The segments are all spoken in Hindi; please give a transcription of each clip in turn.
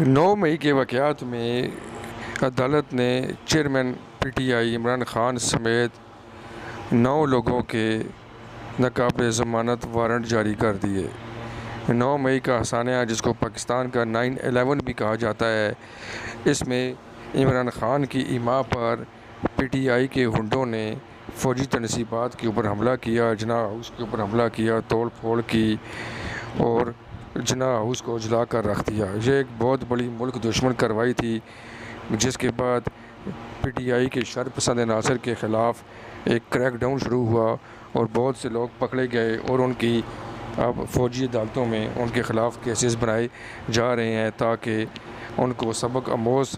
9 मई के वाक़यात में अदालत ने चेयरमैन पीटीआई इमरान खान समेत 9 लोगों के नाक़ाबिल ज़मानत वारंट जारी कर दिए। 9 मई का हसाना, जिसको पाकिस्तान का 9/11 भी कहा जाता है, इसमें इमरान खान की इमाम पर पीटीआई के गुंडों ने फ़ौजी तनसीबात के ऊपर हमला किया, जना हाउस के ऊपर हमला किया, तोड़ फोड़ की और जना हाउस को जला कर रख दिया। ये एक बहुत बड़ी मुल्क दुश्मन कार्रवाई थी, जिसके बाद पीटीआई के शरपसंद नासर के ख़िलाफ़ एक क्रैकडाउन शुरू हुआ और बहुत से लोग पकड़े गए और उनकी अब फ़ौजी अदालतों में उनके ख़िलाफ़ केसेस बनाए जा रहे हैं ताकि उनको सबक आमोज़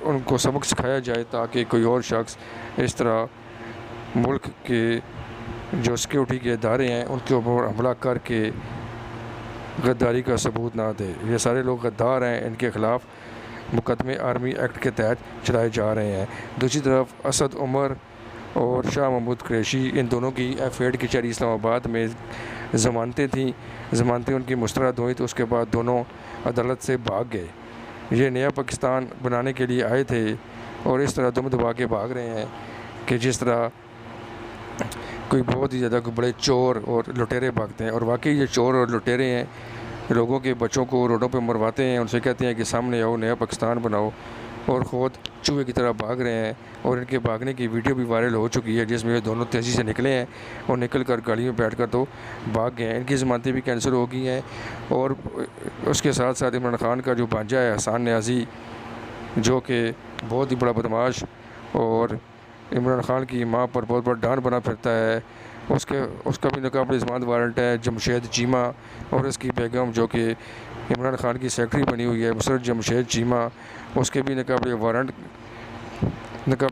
उनको सबक सिखाया जाए, ताकि कोई और शख्स इस तरह मुल्क के जो सिक्योरिटी के इदारे हैं उनके ऊपर हमला करके गद्दारी का सबूत ना दे। ये सारे लोग गद्दार हैं, इनके ख़िलाफ़ मुकदमे आर्मी एक्ट के तहत चलाए जा रहे हैं। दूसरी तरफ असद उमर और शाह महमूद कुरैशी, इन दोनों की F8 कचहरी इस्लामाबाद में ज़मानतें थीं। ज़मानतें उनकी मुस्तरद हुई तो उसके बाद दोनों अदालत से भाग गए। ये नया पाकिस्तान बनाने के लिए आए थे और इस तरह दुम दबा के भाग रहे हैं कि जिस तरह कोई बहुत ही ज़्यादा बड़े चोर और लुटेरे भागते हैं। और वाकई ये चोर और लुटेरे हैं, लोगों के बच्चों को रोडों पर मरवाते हैं, उनसे कहते हैं कि सामने आओ, नया पाकिस्तान बनाओ, और ख़ुद चूहे की तरह भाग रहे हैं। और इनके भागने की वीडियो भी वायरल हो चुकी है, जिसमें ये दोनों तेज़ी से निकले हैं और निकल कर गाड़ी में बैठ कर तो भाग गए हैं। इनकी ज़मानतें भी कैंसिल हो गई हैं। और उसके साथ साथ इमरान खान का जो भांजा है हसन न्याज़ी, जो कि बहुत ही बड़ा बदमाश और इमरान खान की माँ पर बहुत बड़ा डांट बना फिरता है, उसका भी नाक़ाबिल ज़मानत वारंट है। जमशेद चीमा और उसकी बेगम, जो कि इमरान खान की सेक्रेटरी बनी हुई है, मुसरत जमशेद चीमा, उसके भी नाक़ाबिल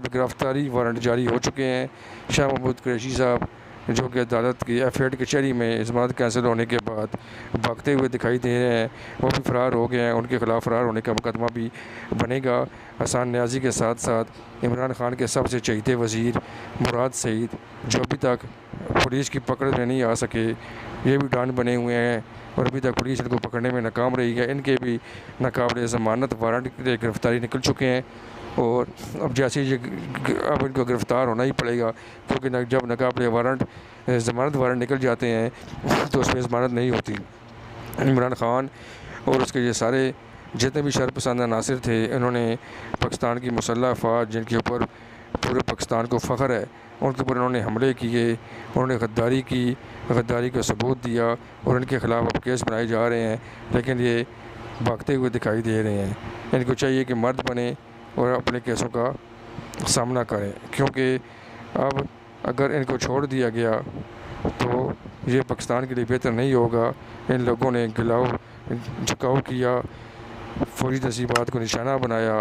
गिरफ़्तारी वारंट जारी हो चुके हैं। शाह महमूद कुरैशी साहब, जो कि अदालत की F8 कचहरी में ज़मानत कैंसिल होने के बाद भागते हुए दिखाई दे रहे हैं, वो भी फ़रार हो गए हैं। उनके ख़िलाफ़ फ़रार होने का मुकदमा भी बनेगा। हसन न्याज़ी के साथ साथ इमरान खान के सबसे चहीते वज़ीर मुराद सईद, जो अभी तक पुलिस की पकड़ में नहीं आ सके, ये भी डॉन बने हुए हैं और अभी तक पुलिस इनको पकड़ने में नाकाम रही है। इनके भी नाक़ाबिल ज़मानत वारंट की गिरफ़्तारी निकल चुके हैं और अब जैसे अब इनको गिरफ़्तार होना ही पड़ेगा, क्योंकि जब नाक़ाबिल वारंट ज़मानत वारंट निकल जाते हैं तो उसमें ज़मानत नहीं होती। इमरान खान और उसके ये सारे जितने भी शरपसंद नासिर थे, इन्होंने पाकिस्तान की मुसल्लह अफ़वाज, जिनके ऊपर पूरे पाकिस्तान को फ़ख्र है, उनके ऊपर इन्होंने हमले किए, उन्होंने गद्दारी की, गद्दारी का सबूत दिया और इनके ख़िलाफ़ अब केस बनाए जा रहे हैं, लेकिन ये भागते हुए दिखाई दे रहे हैं। इनको चाहिए कि मर्द बने और अपने केसों का सामना करें, क्योंकि अब अगर इनको छोड़ दिया गया तो ये पाकिस्तान के लिए बेहतर नहीं होगा। इन लोगों ने गिलाव झुकाव किया, फ़ौजी तनसीबात को निशाना बनाया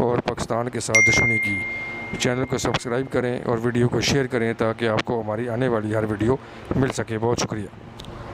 और पाकिस्तान के साथ दुश्मनी की। चैनल को सब्सक्राइब करें और वीडियो को शेयर करें ताकि आपको हमारी आने वाली हर वीडियो मिल सके। बहुत शुक्रिया।